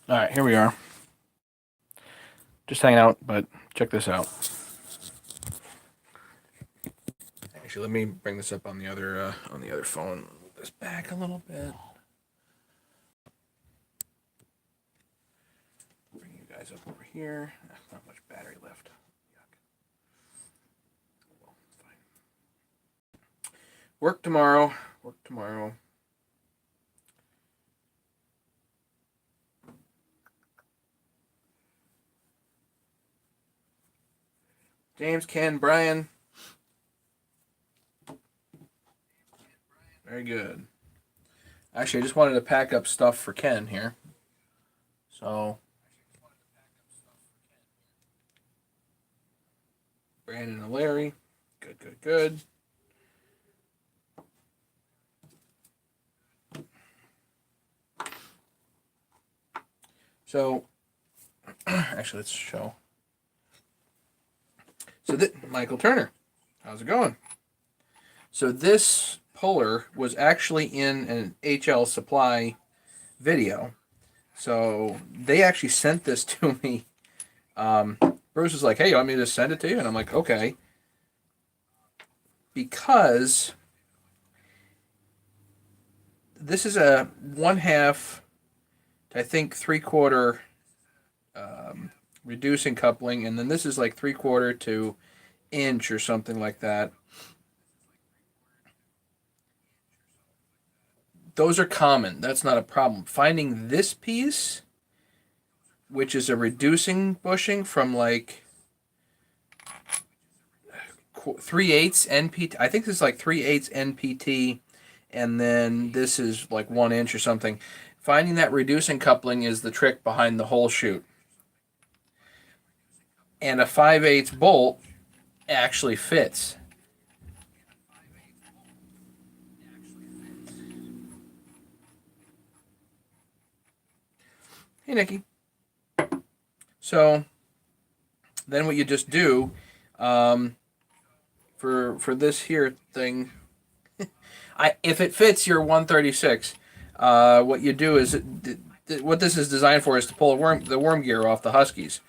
All right, here we are. Just hanging out, but check this out. Actually, let me bring this up on the other phone. Move this back a little bit. Bring you guys up over here. Not much battery left. Yuck. Well, fine. Work tomorrow. James, Ken, Brian. Very good. Actually, I just wanted to pack up stuff for Ken here. So, Brandon and Larry. Good. So, actually, let's show. So, Michael Turner, how's it going? So this puller was actually in an HL Supply video. So they actually sent this to me. Bruce was like, hey, you want me to send it to you? And I'm like, okay. Because this is a 1/2, I think 3/4 reducing coupling. And then this is like 3/4 to inch or something like that. Those are common. That's not a problem. Finding this piece, which is a reducing bushing from like 3/8 NPT. I think this is like 3/8 NPT, and then this is like 1 inch or something. Finding that reducing coupling is the trick behind the whole shoot. And a 5/8 bolt actually fits. Hey, Nikki. So then what you just do for this here thing, if it fits your 136, what you do is what this is designed for is to pull the worm gear off the Huskies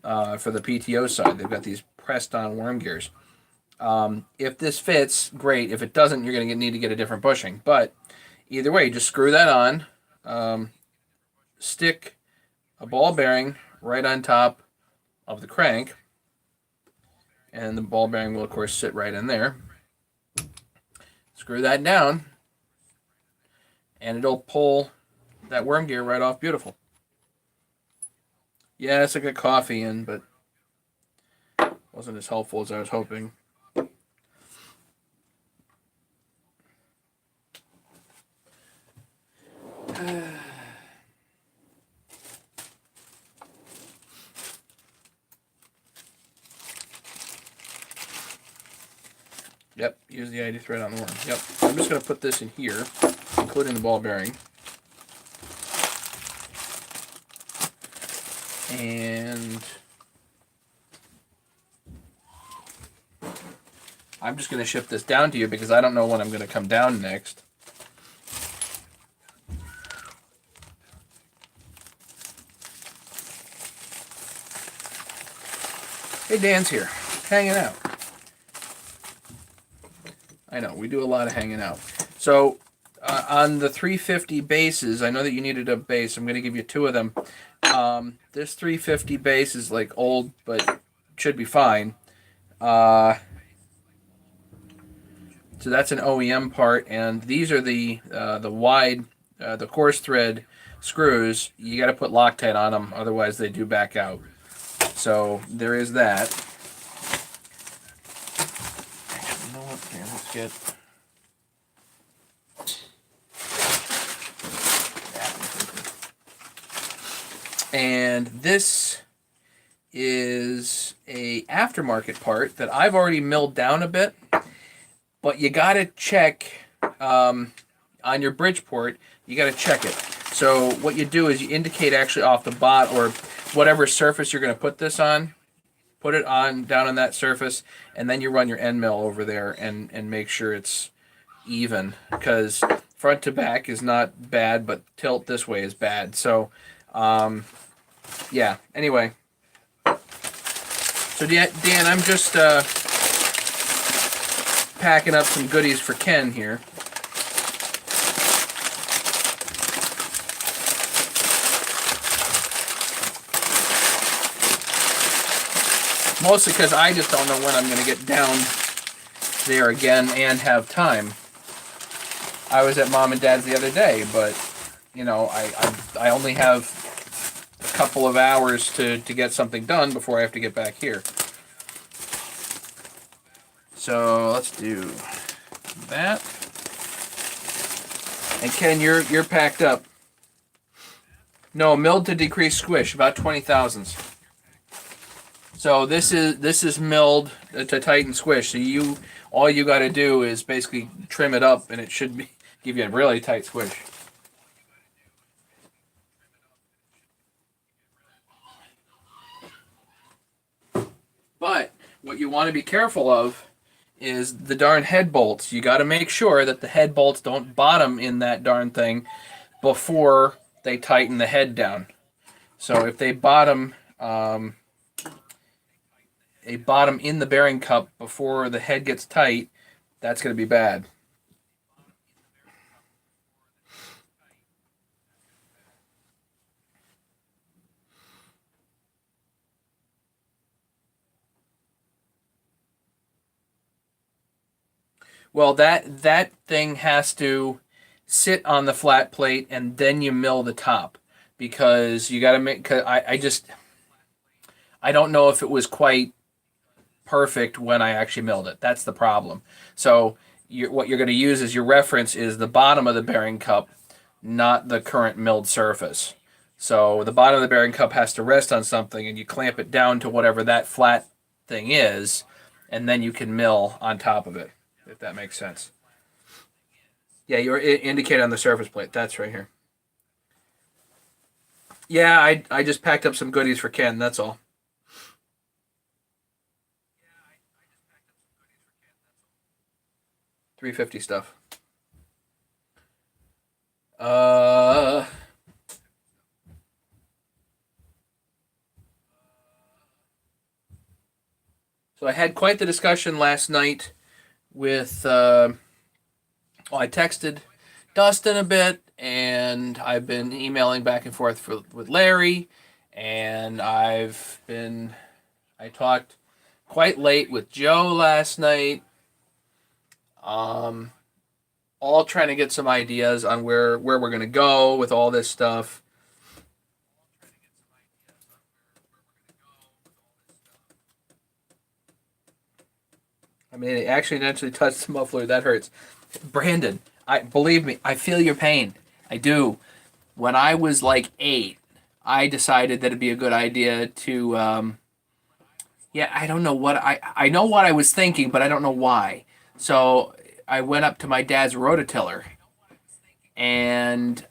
for the PTO side. They've got these pressed on worm gears. If this fits, great. If it doesn't, you're going to need to get a different bushing. But either way, just screw that on. Stick a ball bearing right on top of the crank, and the ball bearing will of course sit right in there. Screw that down, and it'll pull that worm gear right off. Beautiful. Yeah, it's like a coffee in, but wasn't as helpful as I was hoping. Yep, use the ID thread on the worm. Yep, I'm just going to put this in here, including the ball bearing. And I'm just going to ship this down to you because I don't know when I'm going to come down next. Hey, Dan's here, hanging out. I know, we do a lot of hanging out. So, on the 350 bases, I know that you needed a base. I'm going to give you 2 of them. This 350 base is like old, but should be fine. So that's an OEM part, and these are the wide, the coarse thread screws. You got to put Loctite on them, otherwise they do back out. So there is that. Actually, you know what? Here, let's get. And this is a aftermarket part that I've already milled down a bit, but you got to check on your Bridgeport. You got to check it. So what you do is you indicate actually off the bot or whatever surface you're going to put this on. Put it on down on that surface, and then you run your end mill over there and make sure it's even, because front to back is not bad, but tilt this way is bad. So Yeah. Anyway, so Dan, I'm just packing up some goodies for Ken here. Mostly because I just don't know when I'm going to get down there again and have time. I was at Mom and Dad's the other day, but, you know, I only have a couple of hours to get something done before I have to get back here. So let's do that. And Ken, you're packed up. No, milled to decrease squish, about 20 thousandths. So this is milled to tighten squish. So all you got to do is basically trim it up, and it should give you a really tight squish. But what you want to be careful of is the darn head bolts. You got to make sure that the head bolts don't bottom in that darn thing before they tighten the head down. So if they bottom in the bearing cup before the head gets tight, that's going to be bad. Well, that thing has to sit on the flat plate, and then you mill the top, because you got to make. Cause I don't know if it was quite perfect when I actually milled it. That's the problem. So what you're going to use as your reference is the bottom of the bearing cup, not the current milled surface. So the bottom of the bearing cup has to rest on something, and you clamp it down to whatever that flat thing is, and then you can mill on top of it, if that makes sense. Yeah, you're indicated on the surface plate. That's right here. Yeah, I just packed up some goodies for Ken. That's all. 350 stuff. Uh, so I had quite the discussion last night with. Well, I texted Dustin a bit, and I've been emailing back and forth with Larry, and I talked quite late with Joe last night. All trying to get some ideas on where we're going to go with all this stuff. I mean, it accidentally touched the muffler. That hurts. Brandon, believe me, I feel your pain. I do. When I was like 8, I decided that it'd be a good idea to. Yeah, I don't know what I know what I was thinking, but I don't know why. So I went up to my dad's rototiller, and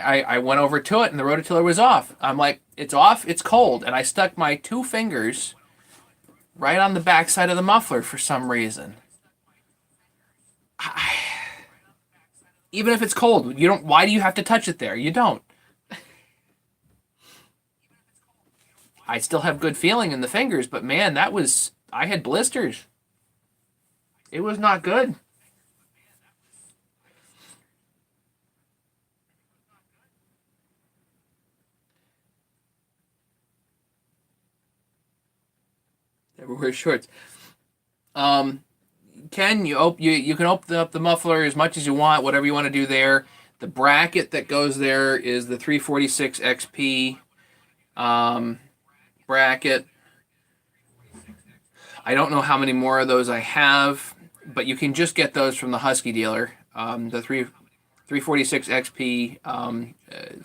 I went over to it, and the rototiller was off. I'm like, it's off, it's cold, and I stuck my 2 fingers right on the backside of the muffler for some reason. Even if it's cold, you don't. Why do you have to touch it there? You don't. I still have good feeling in the fingers, but man, I had blisters. It was not good. Never wear shorts. Um, Ken, you can open up the muffler as much as you want, whatever you want to do there. The bracket that goes there is the 346 XP bracket. I don't know how many more of those I have, but you can just get those from the Husky dealer. The 346 XP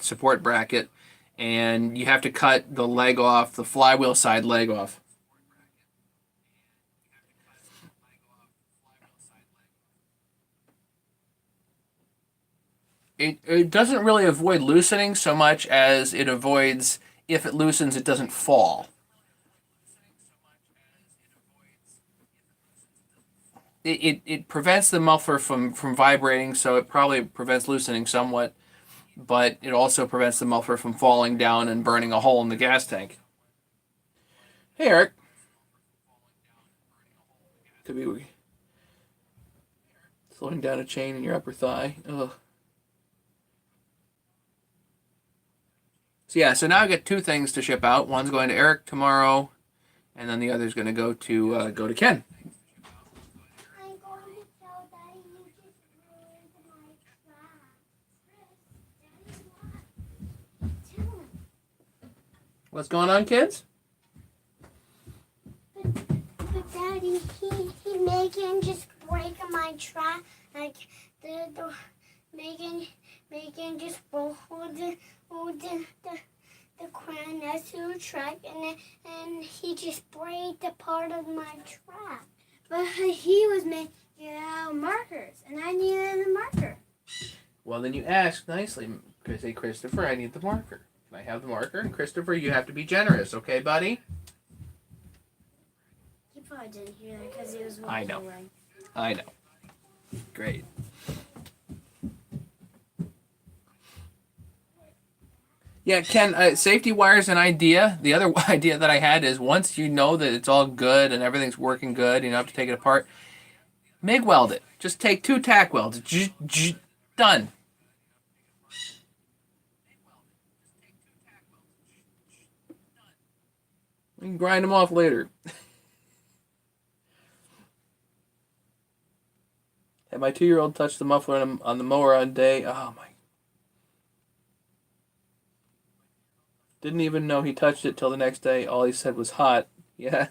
support bracket, and you have to cut the leg off, the flywheel side leg off. It doesn't really avoid loosening so much as it avoids, if it loosens, it doesn't fall. It prevents the muffler from vibrating, so it probably prevents loosening somewhat. but it also prevents the muffler from falling down and burning a hole in the gas tank. Hey, Eric. Could be slowing down a chain in your upper thigh. Ugh. So yeah, so now I got 2 things to ship out. One's going to Eric tomorrow, and then the other's going to go to Ken. I'm going to tell Daddy you just ruined my track. Chris, Daddy, what? Tell him. What's going on, kids? But Daddy, he Megan just break my track. Like the Megan just hold the crown next to the track, and he just break the part of my track. But he was making out markers, and I needed a marker. Well, then you ask nicely. Say, Christopher, I need the marker. Can I have the marker? And Christopher, you have to be generous, okay, buddy? He probably didn't hear that because he was walking I know. away. I know. Great. Yeah, Ken, safety wire is an idea. The other idea that I had is once you know that it's all good and everything's working good, you don't have to take it apart, MIG weld it. Just take 2 tack welds. Done. We can grind them off later. Had my 2-year-old touch the muffler on the mower on day. Oh my. Didn't even know he touched it till the next day. All he said was hot. Yeah.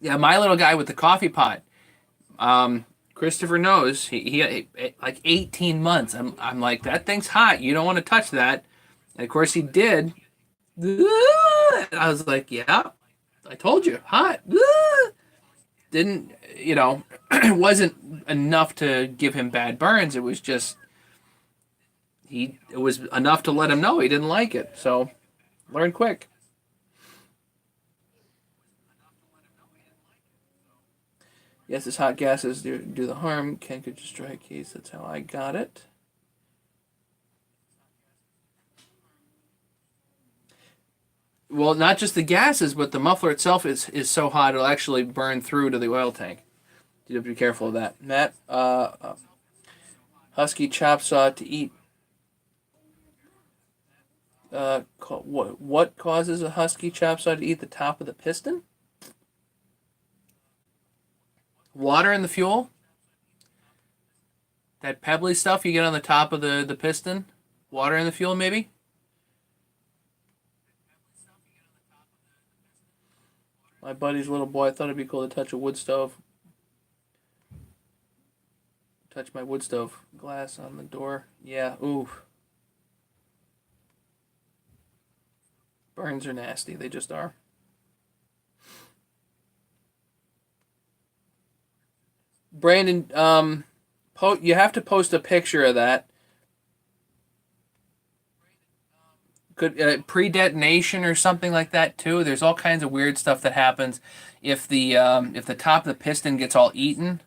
Yeah, my little guy with the coffee pot. Christopher knows. He like 18 months. I'm like, that thing's hot. You don't want to touch that. And of course he did. I was like, yeah, I told you, hot. Didn't, it wasn't enough to give him bad burns. It was just, it was enough to let him know he didn't like it. So, learn quick. Yes, this hot gases do the harm. Ken could just dry case. That's how I got it. Well, not just the gases, but the muffler itself is so hot it'll actually burn through to the oil tank. You have to be careful of that. Matt, husky chop saw to eat. What causes a husky chop saw to eat the top of the piston? Water in the fuel? That pebbly stuff you get on the top of the piston? Water in the fuel, maybe? My buddy's little boy, I thought it'd be cool to touch a wood stove. Touch my wood stove glass on the door. Yeah, ooh. Burns are nasty. They just are. Brandon, you have to post a picture of that. Could pre-detonation or something like that too. There's all kinds of weird stuff that happens if the top of the piston gets all eaten.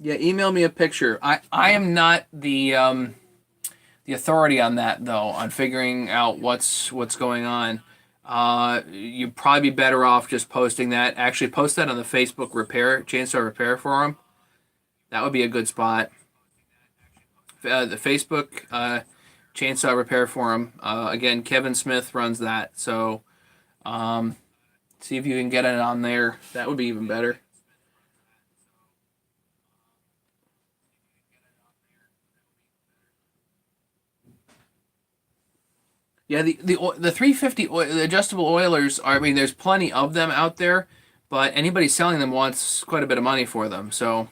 Yeah, email me a picture. I am not the authority on that though, on figuring out what's going on. You'd probably be better off just posting that. Actually, post that on the Facebook chainsaw repair forum. That would be a good spot. The Facebook chainsaw repair forum. Again, Kevin Smith runs that. So, see if you can get it on there. That would be even better. Yeah, the 350 the adjustable oilers are. I mean, there's plenty of them out there, but anybody selling them wants quite a bit of money for them. So.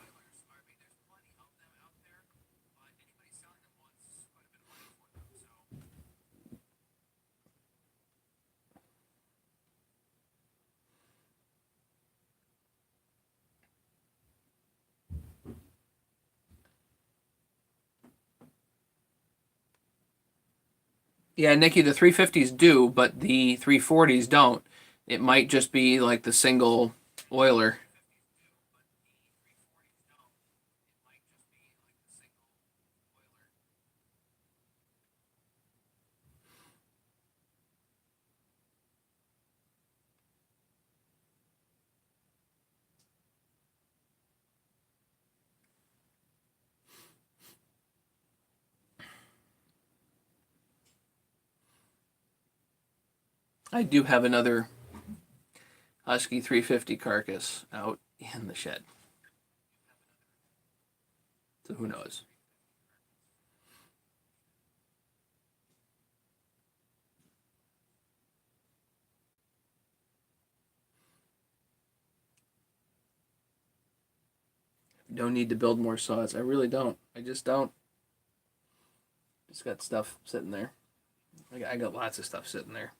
Yeah, Nikki, the 350s do, but the 340s don't. It might just be like the single oiler. I do have another Husky 350 carcass out in the shed. So who knows? Don't need to build more saws. I really don't. I just don't. Just got stuff sitting there. I got lots of stuff sitting there.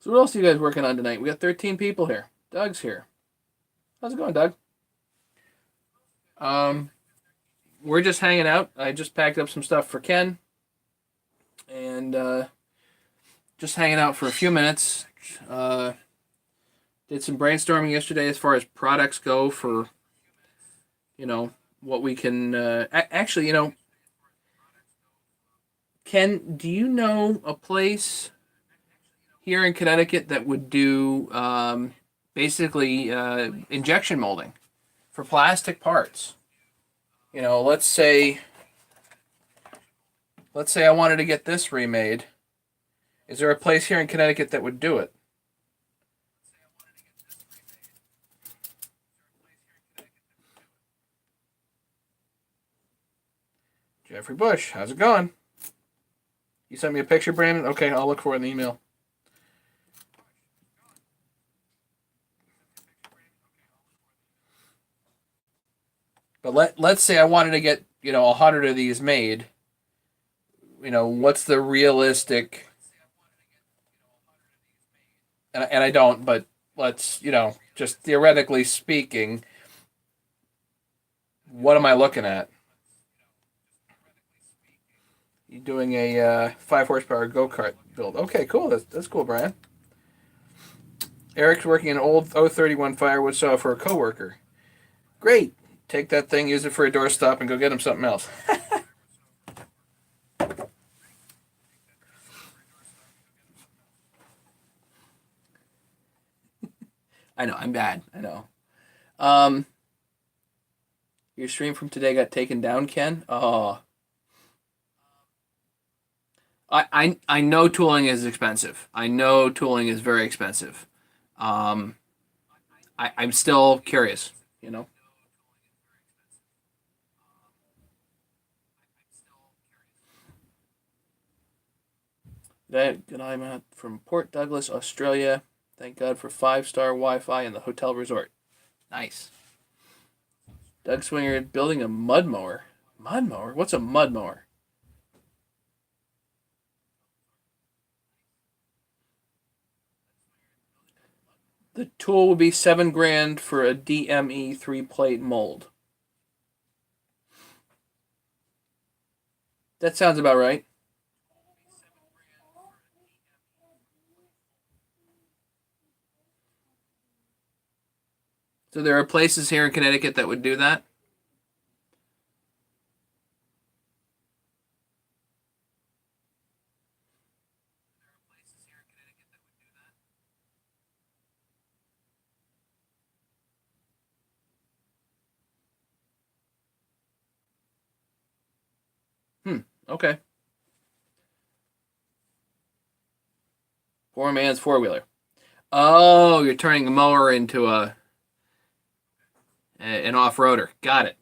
So what else are you guys working on tonight? We got 13 people here. Doug's here. How's it going, Doug? Um, we're just hanging out. I just packed up some stuff for Ken, and just hanging out for a few minutes. Uh, did some brainstorming yesterday as far as products go for, what we can actually, Ken, do you know a place here in Connecticut that would do basically injection molding for plastic parts? Let's say I wanted to get this remade. Is there a place here in Connecticut that would do it? Jeffrey Bush, how's it going? You sent me a picture, Brandon? Okay, I'll look for it in the email. But let's say I wanted to get, 100 of these made. What's the realistic, and I don't, but let's, just theoretically speaking, what am I looking at? You're doing a 5 horsepower go-kart build. Okay, cool. That's cool, Brian. Eric's working an old 031 firewood saw for a coworker. Great. Take that thing, use it for a doorstop, and go get him something else. I know, I'm bad. I know. Um, your stream from today got taken down, Ken? Oh. I know tooling is expensive. I know tooling is very expensive. Um, I'm still curious, you know. Good I'm out from Port Douglas, Australia. Thank God for 5-star Wi-Fi in the hotel resort. Nice. Doug Swinger building a mud mower. Mud mower? What's a mud mower? The tool would be $7,000 for a DME 3-plate mold. That sounds about right. So there are places here in Connecticut that would do that. Okay. Poor man's four-wheeler. Oh, you're turning a mower into an off-roader. Got it.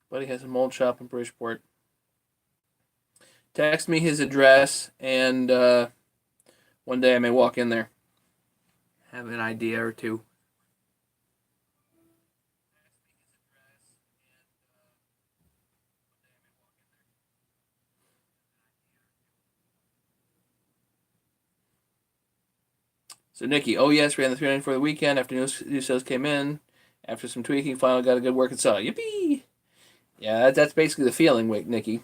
Buddy has a mold shop in Bridgeport. Text me his address, and one day I may walk in there. Have an idea or two. So Nikki, oh yes, ran the 390 for the weekend after new sales came in. After some tweaking, finally got a good working cell. Yippee! Yeah, that's basically the feeling, Nikki.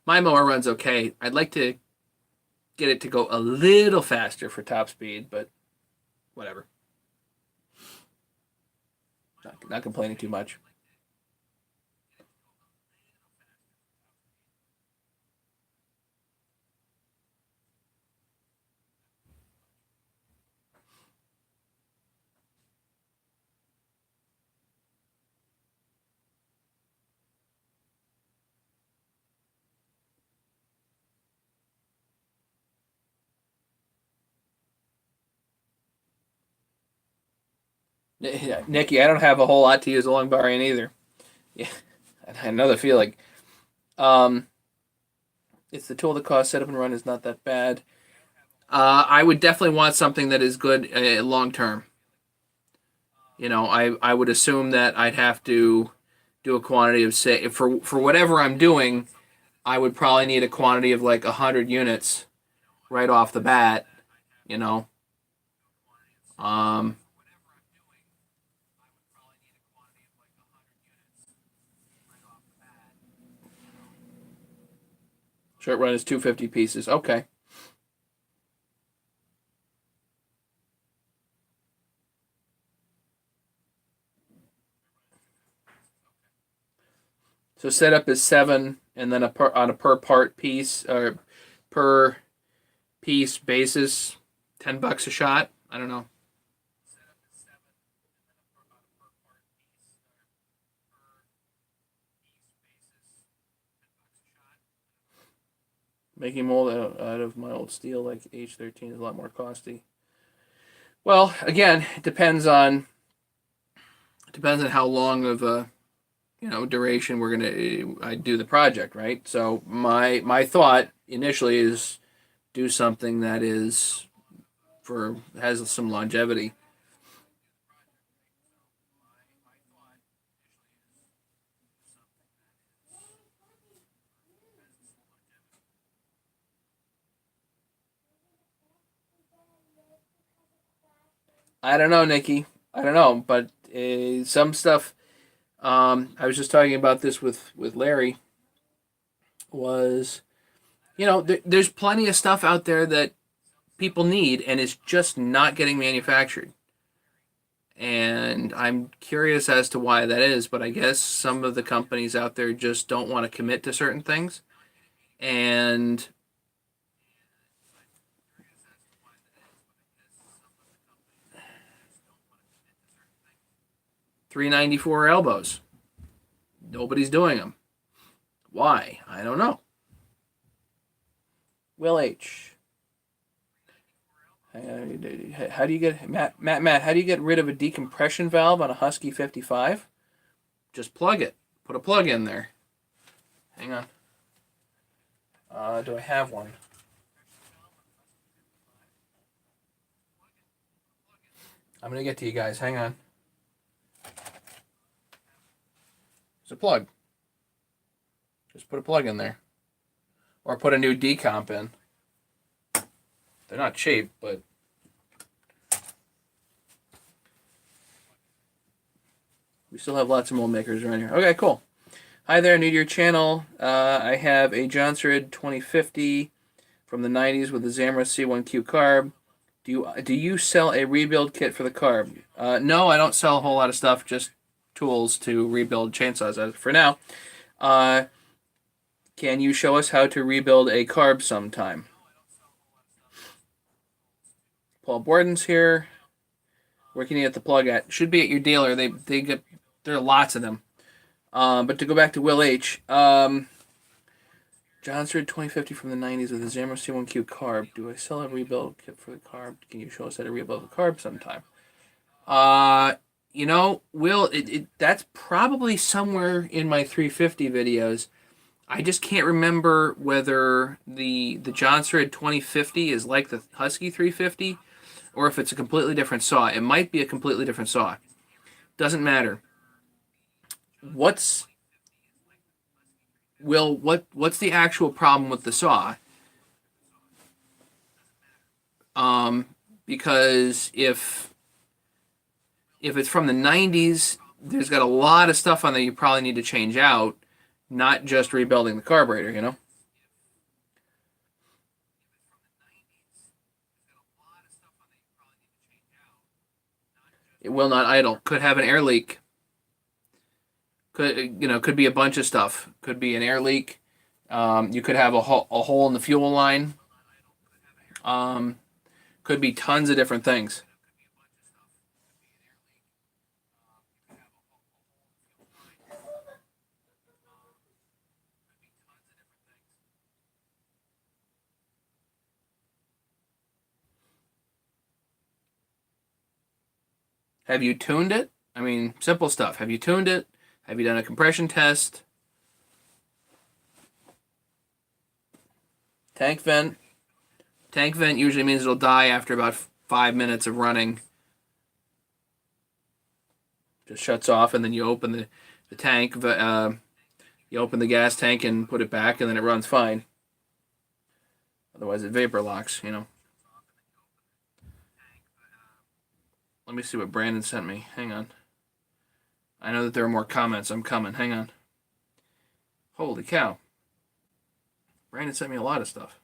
My mower runs okay. I'd like to get it to go a little faster for top speed, but whatever. Not complaining too much. Nikki, I don't have a whole lot to use a long bar in either. Yeah, I know the feeling. Um, it's the tool that costs setup and run is not that bad. I would definitely want something that is good long term. You know, I would assume that I'd have to do a quantity of say for whatever I'm doing, I would probably need a quantity of like 100 units right off the bat. You know, um, short run is 250 pieces. Okay. So setup is 7, and then on a per part piece or per piece basis, $10 a shot. I don't know. Making mold out of my old steel like H13 is a lot more costly. Well, again, it depends on how long of a duration I do the project, right? So my thought initially is do something that has some longevity. I don't know, Nikki. I don't know, but some stuff. I was just talking about this with Larry. Was there's plenty of stuff out there that people need and it's just not getting manufactured. And I'm curious as to why that is, but I guess some of the companies out there just don't want to commit to certain things. And .394 elbows. Nobody's doing them. Why? I don't know. Will H. How do you get Matt? How do you get rid of a decompression valve on a Husky 55? Just plug it. Put a plug in there. Hang on. Do I have one? I'm gonna get to you guys. Hang on. It's a plug. Just put a plug in there, or put a new decomp in. They're not cheap, but we still have lots of mold makers around here. Okay, cool. Hi there, new to your channel. I have a Johnsrid 2050 from the 90s with the Zamra C1Q carb. Do you sell a rebuild kit for the carb? No, I don't sell a whole lot of stuff, just tools to rebuild chainsaws for now. Can you show us how to rebuild a carb sometime? Paul Borden's here. Where can you get the plug at? Should be at your dealer. There are lots of them. But to go back to Will H, Johnsrid 2050 from the 90s with a Zamra C1Q carb. Do I sell a rebuild kit for the carb? Can you show us how to rebuild the carb sometime? You know, Will, that's probably somewhere in my 350 videos. I just can't remember whether the Johnsred 2050 is like the Husky 350 or if it's a completely different saw. It might be a completely different saw. Doesn't matter. What's what's the actual problem with the saw? Because if it's from the 90s, there's got a lot of stuff on there you probably need to change out, not just rebuilding the carburetor, you know? It will not idle. Could have an air leak. Could be a bunch of stuff. Could be an air leak. You could have a hole in the fuel line. Um, could be tons of different things. Have you tuned it? I mean, simple stuff. Have you tuned it? Have you done a compression test? Tank vent. Tank vent usually means it'll die after about 5 minutes of running. Just shuts off, and then you open the tank. You open the gas tank and put it back, and then it runs fine. Otherwise, it vapor locks, you know. Let me see what Brandon sent me. Hang on. I know that there are more comments. I'm coming. Hang on. Holy cow. Brandon sent me a lot of stuff.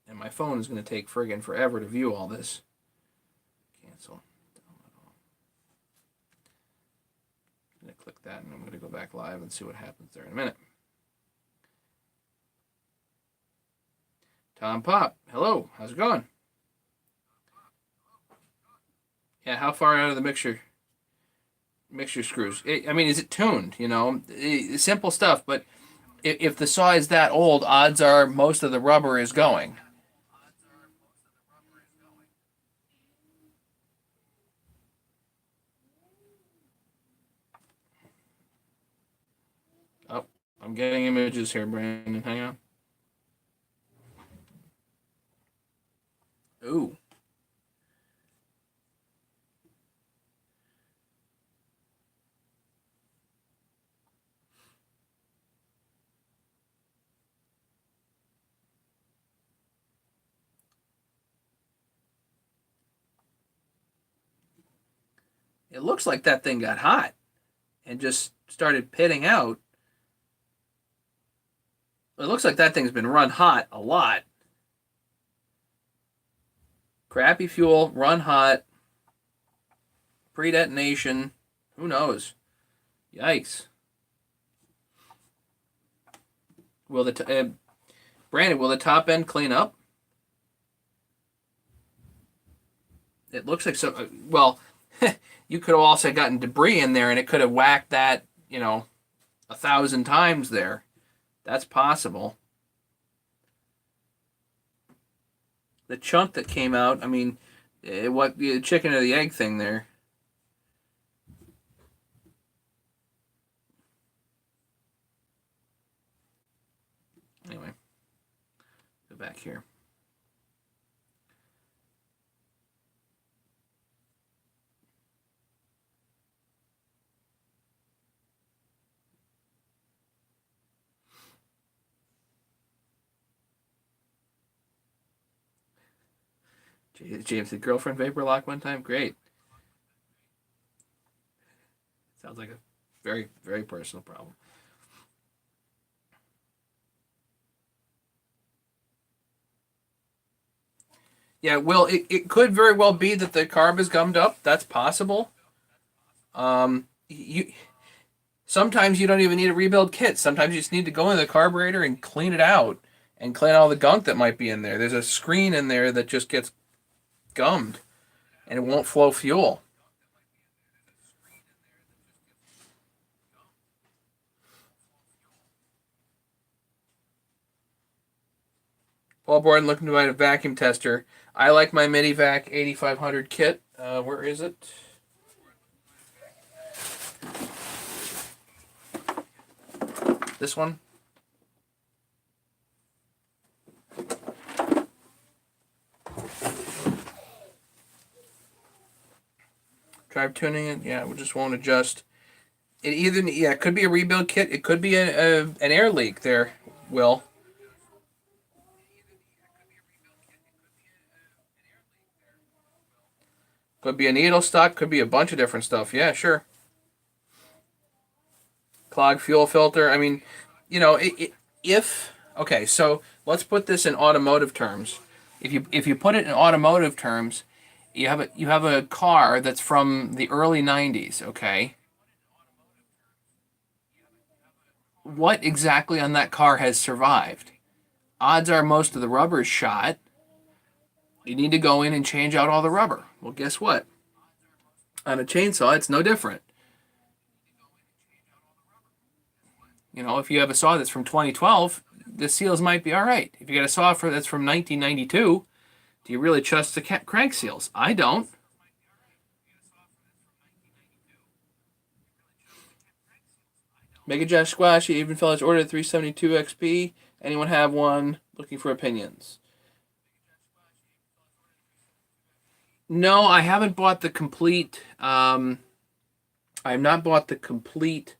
And my phone is going to take friggin' forever to view all this. Cancel. I'm going to click that, and I'm going to go back live and see what happens there in a minute. Tom Pop, hello. How's it going? Yeah, how far out of the mixture screws? I mean, is it tuned? You know, simple stuff. But if the saw is that old, odds are most of the rubber is going. Oh, I'm getting images here, Brandon. Hang on. Ooh. It looks like that thing got hot and just started pitting out. It looks like that thing's been run hot a lot. Crappy fuel, run hot, pre-detonation. Who knows? Yikes. Will Brandon, will the top end clean up? It looks like so. Well, you could have also gotten debris in there, and it could have whacked that, 1,000 times there. That's possible. The chunk that came out, I mean, what the chicken or the egg thing there. Anyway, go back here. James, did girlfriend vapor lock one time? Great. Sounds like a very, very personal problem. Yeah, well, it could very well be that the carb is gummed up. That's possible. You sometimes you don't even need a rebuild kit. Sometimes you just need to go into the carburetor and clean it out and clean all the gunk that might be in there. There's a screen in there that just gets gummed and it won't flow fuel. Paul Borden looking to buy a vacuum tester. I like my Minivac 8500 kit. Where is it? This one? Drive tuning it? Yeah, we just won't adjust. It either, yeah, it could be a rebuild kit. It could be an air leak there, Will. Could be a needle stock. Could be a bunch of different stuff. Yeah, sure. Clogged fuel filter. I mean, you know, if okay, so let's put this in automotive terms. If you put it in automotive terms, you have a car that's from the early 90s, okay? What exactly on that car has survived? Odds are most of the rubber's shot. You need to go in and change out all the rubber. Well, guess what? On a chainsaw, it's no different. You know, if you have a saw that's from 2012, the seals might be all right. If you got a saw that's from 1992, do you really trust the crank seals? I don't. Mega Josh Squash, even fellas ordered 372 XP. Anyone have one? Looking for opinions. No, I haven't bought the complete. I have not bought the complete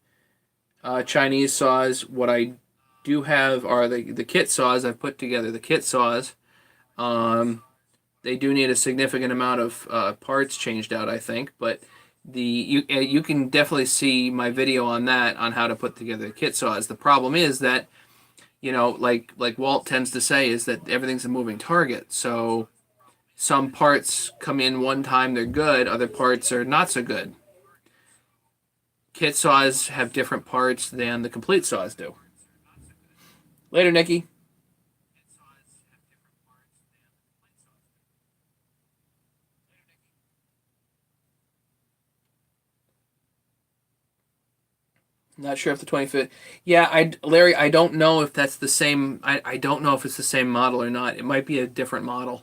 Chinese saws. What I do have are the kit saws. I've put together the kit saws. They do need a significant amount of parts changed out, I think, but you can definitely see my video on that on how to put together the kit saws. The problem is that, you know, like Walt tends to say, is that everything's a moving target. So some parts come in one time, they're good, other parts are not so good. Kit saws have different parts than the complete saws do. Later, Nikki. Not sure if the 25th. Yeah, Larry, I don't know if that's the same. I don't know if it's the same model or not. It might be a different model.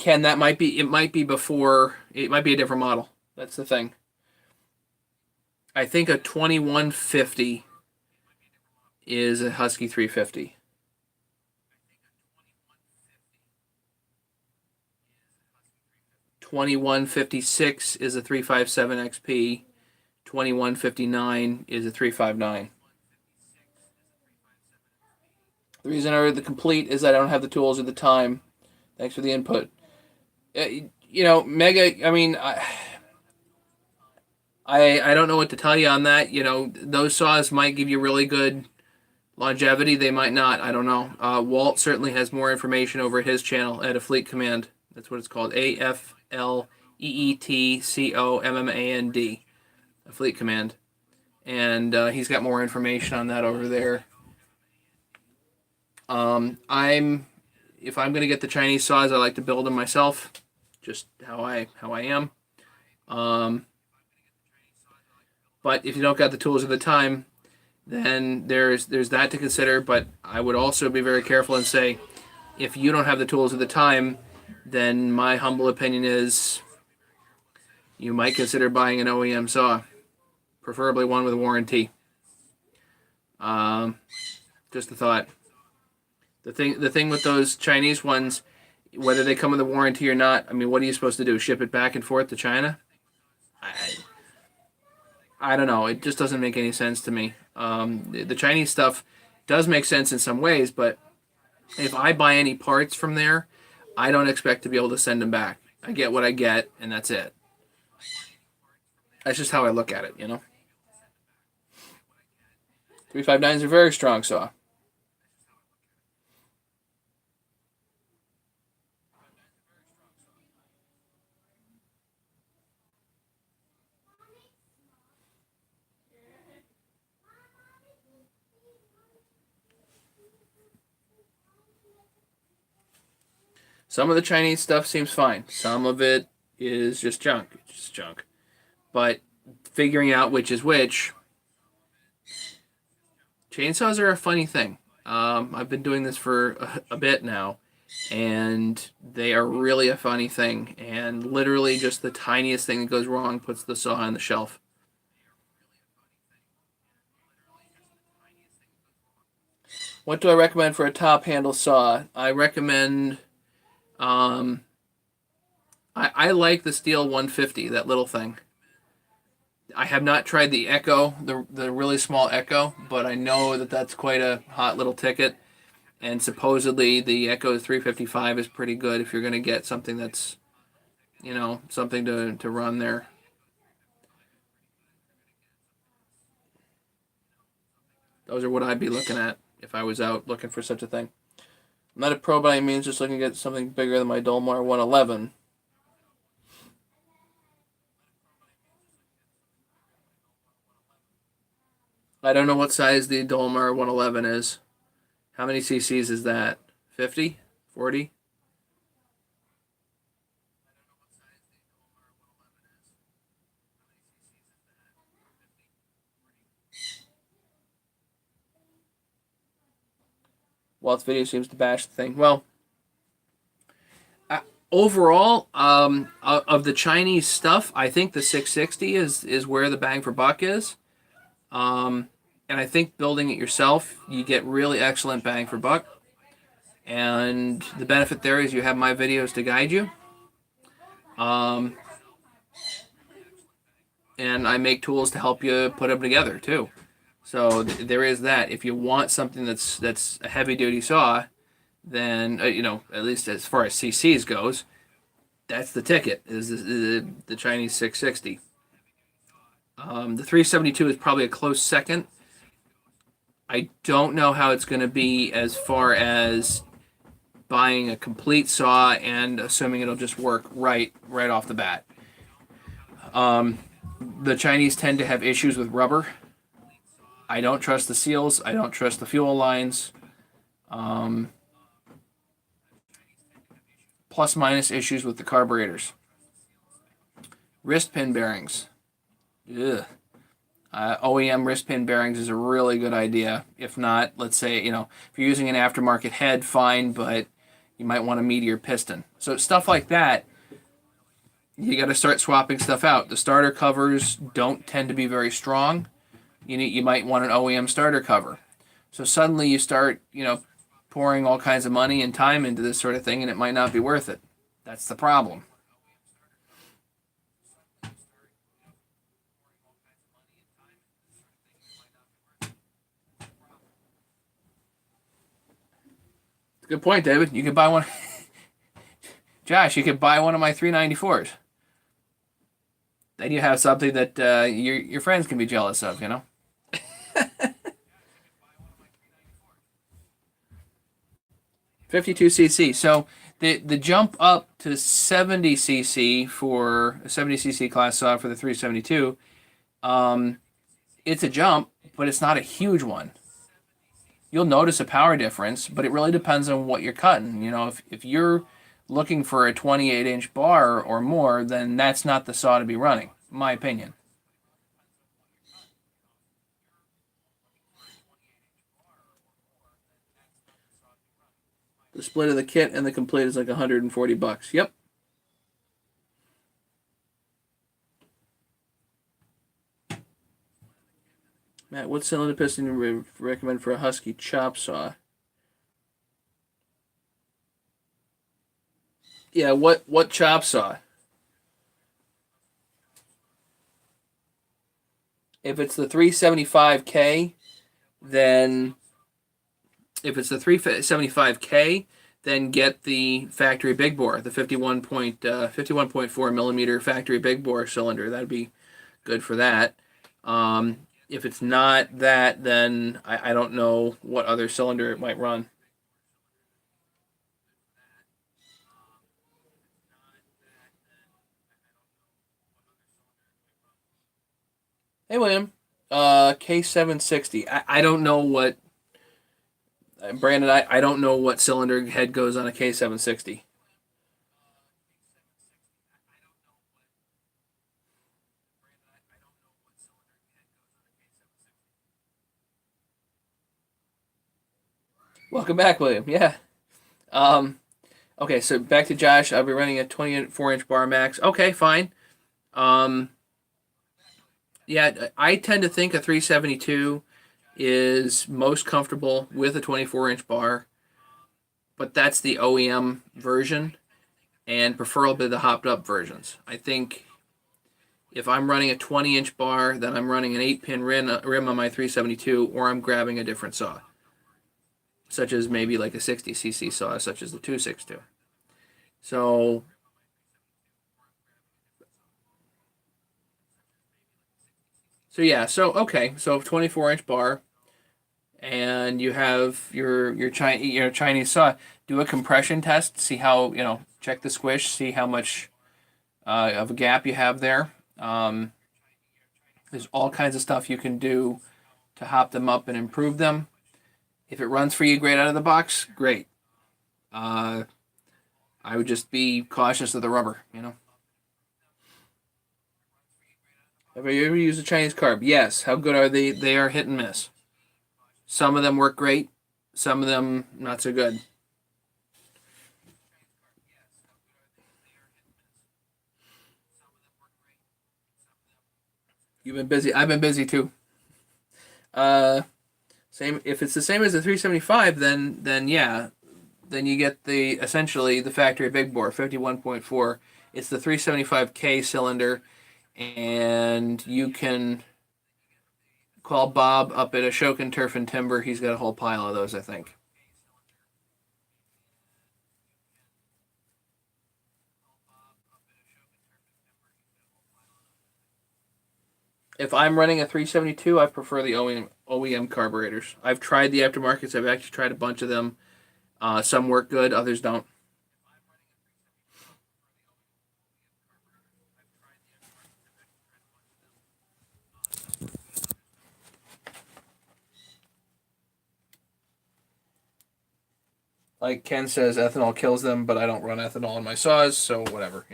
That might be, it might be before, it might be a different model. That's the thing. I think a 2150 is a Husky 350. 2156 is a 357 XP. 2159 is a 359. The reason I ordered the complete is I don't have the tools or the time. Thanks for the input. You know, Mega, I mean, I don't know what to tell you on that. You know, those saws might give you really good longevity. They might not. I don't know. Walt certainly has more information over his channel at A Fleet Command. That's what it's called. AFLEETCOMMAND. A Fleet Command. And he's got more information on that over there. If I'm gonna get the Chinese saws, I like to build them myself, just how I am. But if you don't got the tools at the time, then there's that to consider. But I would also be very careful and say, if you don't have the tools at the time, then my humble opinion is you might consider buying an OEM saw, preferably one with a warranty. Just a thought. The thing with those Chinese ones, whether they come with a warranty or not, I mean, what are you supposed to do? Ship it back and forth to China? I don't know. It just doesn't make any sense to me. The Chinese stuff does make sense in some ways, but if I buy any parts from there, I don't expect to be able to send them back. I get what I get, and that's it. That's just how I look at it, you know? 359 is a very strong saw. Some of the Chinese stuff seems fine. Some of it is just junk. It's just junk. But figuring out which is which, chainsaws are a funny thing. I've been doing this for a bit now, and they are really a funny thing. And literally, just the tiniest thing that goes wrong puts the saw on the shelf. What do I recommend for a top handle saw? I recommend. I like the Steel 150, that little thing. I have not tried the Echo, the really small Echo, but I know that that's quite a hot little ticket. And supposedly the Echo 355 is pretty good if you're going to get something that's, something to run there. Those are what I'd be looking at if I was out looking for such a thing. I'm not a pro by any means, just looking to get something bigger than my Dolmar 111. I don't know what size the Dolmar 111 is. How many cc's is that? 50? 40? Walt's video seems to bash the thing. Well, overall, of the Chinese stuff, I think the 660 is where the bang for buck is. And I think building it yourself, you get really excellent bang for buck. And the benefit there is you have my videos to guide you. And I make tools to help you put them together too. So there is that. If you want something that's a heavy duty saw, then at least as far as CCs goes, that's the ticket. Is the Chinese 660. The 372 is probably a close second. I don't know how it's going to be as far as buying a complete saw and assuming it'll just work right off the bat. The Chinese tend to have issues with rubber. I don't trust the seals. I don't trust the fuel lines. Plus minus issues with the carburetors. Wrist pin bearings. Ugh. OEM wrist pin bearings is a really good idea. If not, let's say, if you're using an aftermarket head, fine, but you might want a meteor piston. So stuff like that, you got to start swapping stuff out. The starter covers don't tend to be very strong. You might want an OEM starter cover. So suddenly you start, pouring all kinds of money and time into this sort of thing, and it might not be worth it. That's the problem. Good point, David. You could buy one. Josh, you could buy one of my 394s. Then you have something that your friends can be jealous of, 52cc. So the jump up to 70cc for a 70cc class saw for the 372, it's a jump, but it's not a huge one. You'll notice a power difference, but it really depends on what you're cutting. If you're looking for a 28-inch bar or more, then that's not the saw to be running, in my opinion. The split of the kit and the complete is like $140. Yep. Matt, what cylinder piston do you recommend for a Husky chop saw? Yeah, what chop saw? If it's the 375K, then if it's the 375K, then get the factory big bore, the 51.4 millimeter factory big bore cylinder. That'd be good for that. If it's not that, then I don't know what other cylinder it might run. Hey, William. K760. I don't know what... Brandon, I don't know what cylinder head goes on a K760. Welcome back, William. Yeah. Um, okay, so back to Josh. I'll be running a 24-inch bar max. Okay, fine. Um, yeah, I tend to think a 372 is most comfortable with a 24-inch bar, but that's the OEM version and preferably the hopped up versions. I think if I'm running a 20-inch bar, then I'm running an 8-pin rim on my 372, or I'm grabbing a different saw, such as maybe like a 60cc saw, such as the 262. So yeah, so okay, so 24-inch bar, and you have your Chinese saw. Do a compression test, see how check the squish, see how much of a gap you have there. There's all kinds of stuff you can do to hop them up and improve them. If it runs for you great out of the box, great. Uh, I would just be cautious of the rubber. Have you ever used a Chinese carb? Yes. How good are they? They are hit and miss. Some of them work great. Some of them not so good. You've been busy. I've been busy too. Uh, Same. If it's the same as the 375, then yeah, then you get the essentially the factory big bore 51.4. It's the 375K cylinder, and you can call Bob up at Ashokan Turf and Timber. He's got a whole pile of those, I think. If I'm running a 372, I prefer the OEM carburetors. I've tried the aftermarkets. I've actually tried a bunch of them. Some work good, others don't. Like Ken says, ethanol kills them, but I don't run ethanol in my saws, so whatever.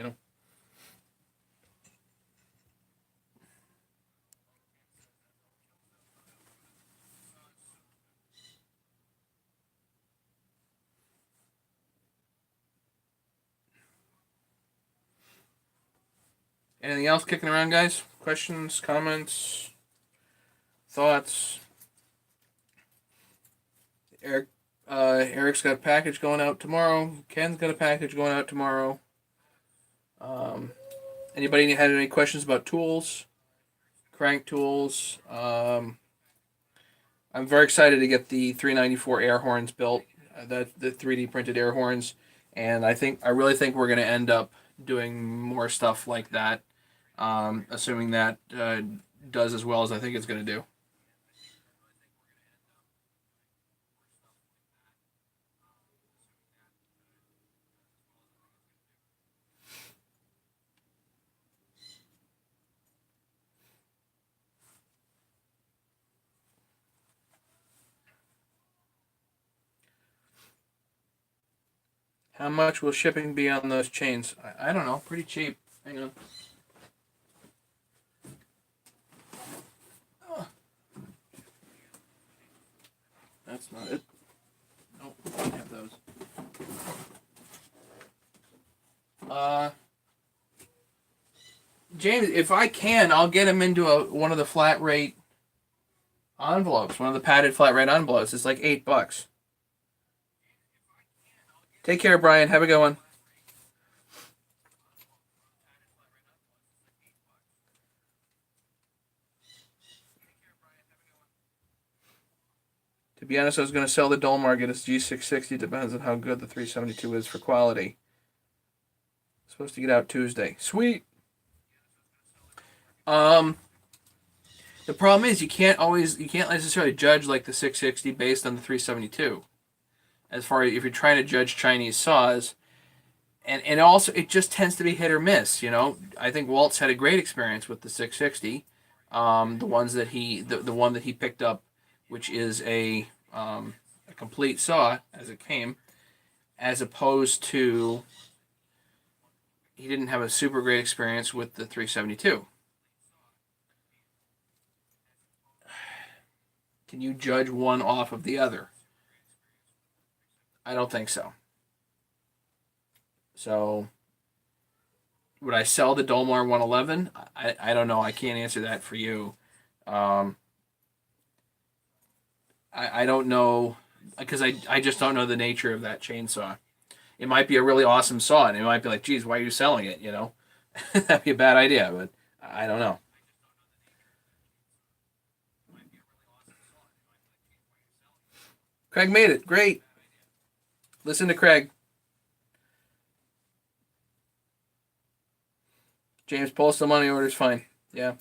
Anything else kicking around, guys? Questions, comments, thoughts? Eric's got a package going out tomorrow. Ken's got a package going out tomorrow. Um, Anybody had any questions about tools, crank tools? I'm very excited to get the 394 air horns built, the 3D printed air horns, and I really think we're going to end up doing more stuff like that, assuming that does as well as I think it's going to do. How much will shipping be on those chains? I don't know. Pretty cheap. Hang on. That's not it. Nope, I don't have those. James, if I can, I'll get him into one of the flat rate envelopes, one of the padded flat rate envelopes. It's like $8. Take care, Brian. Have a good one. To be honest, I was going to sell the Dolmar, get a G660. Depends on how good the 372 is for quality. Supposed to get out Tuesday. Sweet. Um, the problem is you can't necessarily judge like the 660 based on the 372. As far as if you're trying to judge Chinese saws, and also it just tends to be hit or miss. I think Walt's had a great experience with the 660. The ones that the one that he picked up, which is a complete saw as it came, as opposed to he didn't have a super great experience with the 372. Can you judge one off of the other? I don't think so. So would I sell the Dolmar 111? I don't know. I can't answer that for you. Um, I don't know because I just don't know the nature of that chainsaw. It might be a really awesome saw, and it might be like, geez, why are you selling it? You know, that'd be a bad idea, but I don't know. Craig made it. Great. Listen to Craig. James, postal money order's fine. Yeah.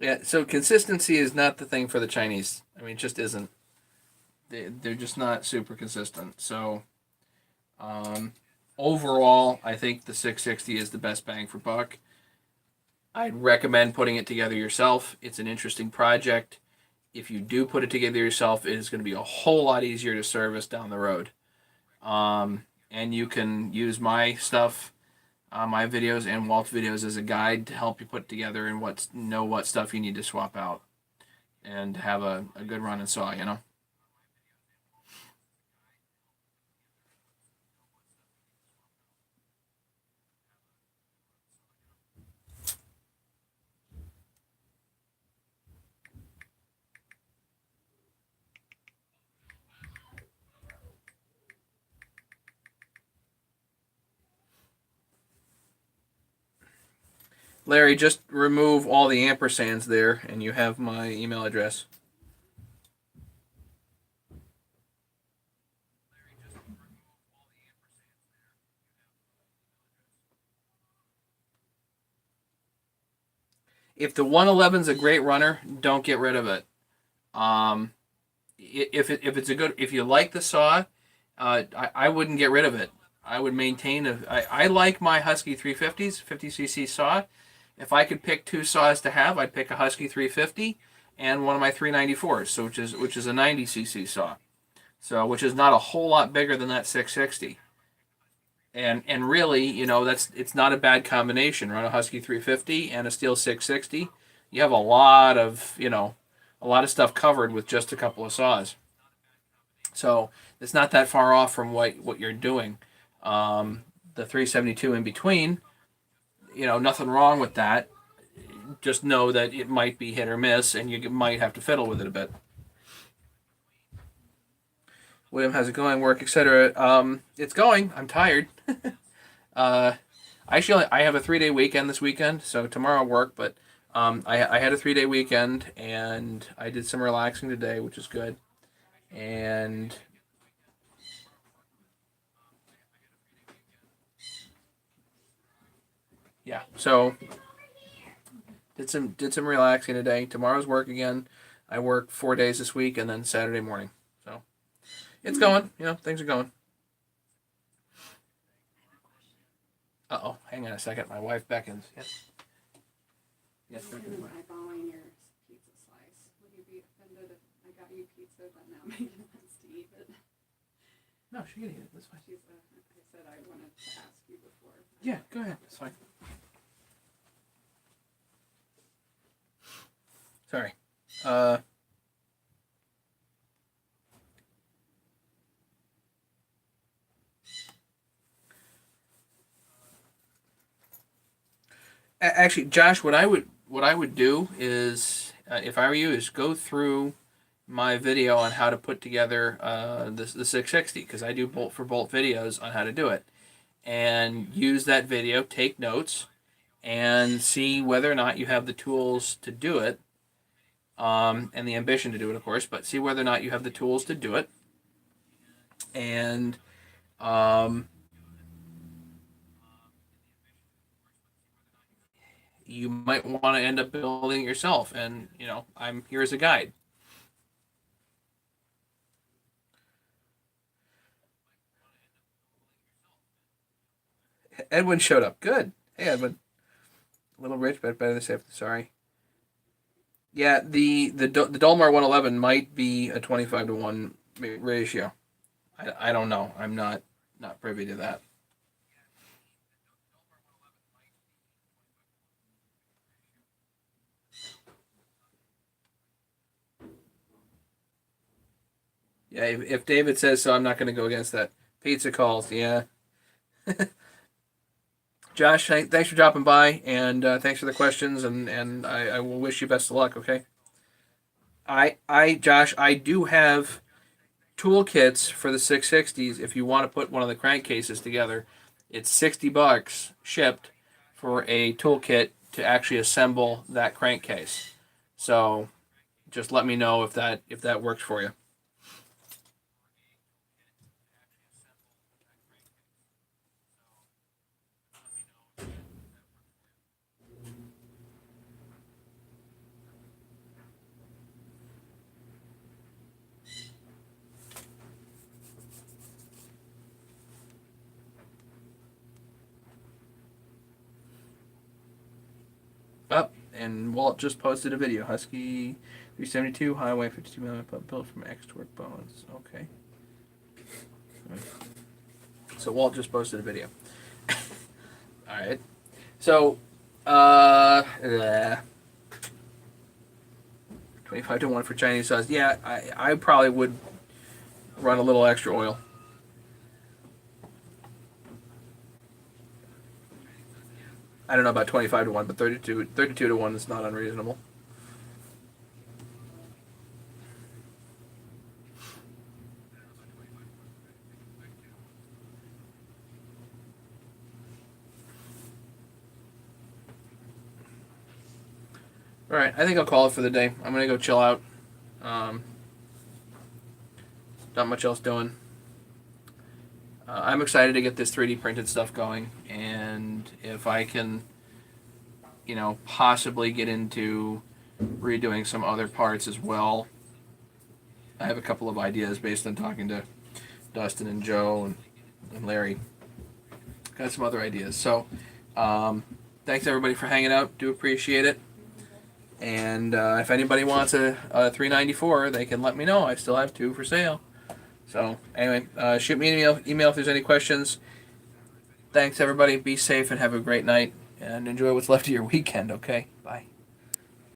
Yeah, so consistency is not the thing for the Chinese. I mean, it just isn't. They're just not super consistent. So, um, overall, I think the 660 is the best bang for buck. I'd recommend putting it together yourself. It's an interesting project. If you do put it together yourself, it is going to be a whole lot easier to service down the road. And you can use my stuff, my videos and Walt's videos as a guide to help you put together and know what stuff you need to swap out and have a good run and saw, you know? Larry, just remove all the ampersands there and you have my email address. If the 111 is a great runner, don't get rid of it. Um, if you like the saw, I wouldn't get rid of it. I would maintain I like my Husky 350s, 50cc saw. If I could pick two saws to have, I'd pick a Husky 350 and one of my 394s, so which is a 90cc saw. So which is not a whole lot bigger than that 660. And really, it's not a bad combination. Run a Husky 350 and a Steel 660. You have a lot of stuff covered with just a couple of saws. So it's not that far off from what you're doing. The 372 in between, nothing wrong with that. Just know that it might be hit or miss, and you might have to fiddle with it a bit. William, how's it going? Work, etc. It's going. I'm tired. uh, Actually, I have a 3-day weekend this weekend, so tomorrow I'll work. But I had a 3-day weekend, and I did some relaxing today, which is good. And yeah, so did some relaxing today. Tomorrow's work again. I work 4 days this week, and then Saturday morning. So it's going. Things are going. Uh-oh, hang on a second. My wife beckons. Yes. Yes, Beckons. Eyeballing your pizza slice. Would you be offended if I got you pizza but now Megan wants to eat it? No, she can eat it. That's fine. I said I wanted to ask you before. Yeah, go ahead. That's fine. Sorry. Actually, Josh, what I would do is, if I were you, is go through my video on how to put together the 660 because I do bolt for bolt videos on how to do it, and use that video, take notes, and see whether or not you have the tools to do it, and the ambition to do it, of course. But see whether or not you have the tools to do it, and um, you might want to end up building it yourself. And I'm here as a guide. Edwin showed up. Good. Hey, Edwin. A little rich, but better than safe. Sorry. Yeah, the Dolmar 111 might be a 25-to-1 ratio. I don't know. I'm not privy to that. Yeah, if David says so, I'm not going to go against that. Pizza calls, yeah. Josh, thanks for dropping by, and thanks for the questions, and I will wish you best of luck. Okay. Josh, I do have toolkits for the 660s. If you want to put one of the crankcases together, it's $60 shipped for a toolkit to actually assemble that crankcase. So just let me know if that works for you. Up and Walt just posted a video. Husky 372 Highway 52 millimeter pump built from X torque bones. Okay. So Walt just posted a video. All right. So, 25-to-1 for Chinese sauce. Yeah, I probably would run a little extra oil. I don't know about 25-to-1, but 32-to-1 is not unreasonable. All right, I think I'll call it for the day. I'm gonna go chill out. Um, not much else doing. I'm excited to get this 3D printed stuff going, and if I can, possibly get into redoing some other parts as well. I have a couple of ideas based on talking to Dustin and Joe and Larry. Got some other ideas. So, thanks everybody for hanging out. Do appreciate it. And if anybody wants a 394, they can let me know. I still have 2 for sale. So anyway, shoot me an email if there's any questions. Thanks everybody. Be safe and have a great night. And enjoy what's left of your weekend, okay?